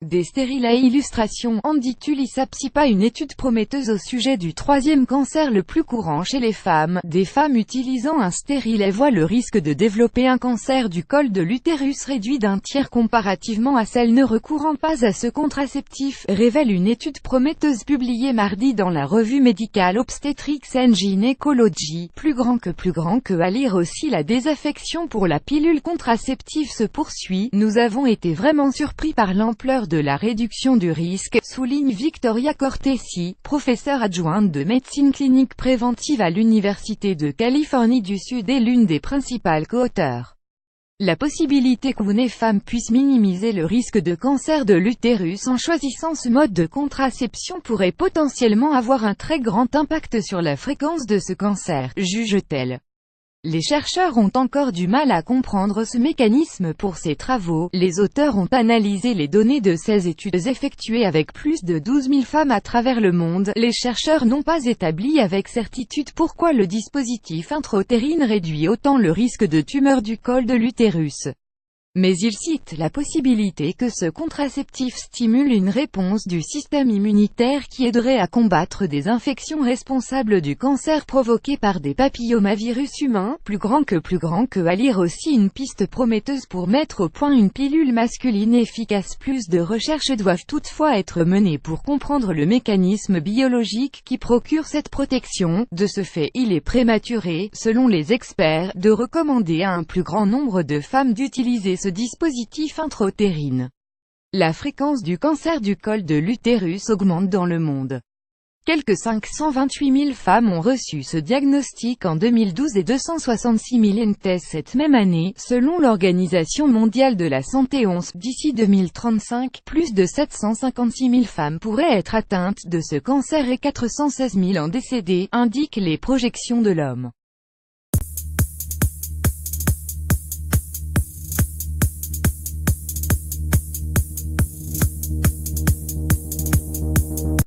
Des stériles à illustration. Andy Tullis Apsipa. Une étude prometteuse au sujet du troisième cancer le plus courant chez les femmes. Des femmes utilisant un stérilet voient le risque de développer un cancer du col de l'utérus réduit d'un tiers comparativement à celles ne recourant pas à ce contraceptif, révèle une étude prometteuse publiée mardi dans la revue médicale Obstetrics and Gynecology. Plus grand que à lire aussi. La désaffection pour la pilule contraceptive se poursuit. Nous avons été vraiment surpris par l'ampleur de la réduction du risque, souligne Victoria Cortesi, professeure adjointe de médecine clinique préventive à l'Université de Californie du Sud et l'une des principales co-auteurs. La possibilité qu'une femme puisse minimiser le risque de cancer de l'utérus en choisissant ce mode de contraception pourrait potentiellement avoir un très grand impact sur la fréquence de ce cancer, juge-t-elle. Les chercheurs ont encore du mal à comprendre ce mécanisme pour ces travaux. Les auteurs ont analysé les données de 16 études effectuées avec plus de 12 000 femmes à travers le monde. Les chercheurs n'ont pas établi avec certitude pourquoi le dispositif intra-utérine réduit autant le risque de tumeur du col de l'utérus. Mais ils citent la possibilité que ce contraceptif stimule une réponse du système immunitaire qui aiderait à combattre des infections responsables du cancer provoqué par des papillomavirus humains. Plus grand que à lire aussi. Une piste prometteuse pour mettre au point une pilule masculine efficace. Plus de recherches doivent toutefois être menées pour comprendre le mécanisme biologique qui procure cette protection. De ce fait, il est prématuré, selon les experts, de recommander à un plus grand nombre de femmes d'utiliser ce dispositif intra-utérine. La fréquence du cancer du col de l'utérus augmente dans le monde. Quelques 528 000 femmes ont reçu ce diagnostic en 2012 et 266 000 cette même année, selon l'Organisation mondiale de la santé. D'ici 2035, plus de 756 000 femmes pourraient être atteintes de ce cancer et 416 000 en décéder, indiquent les projections de l'homme.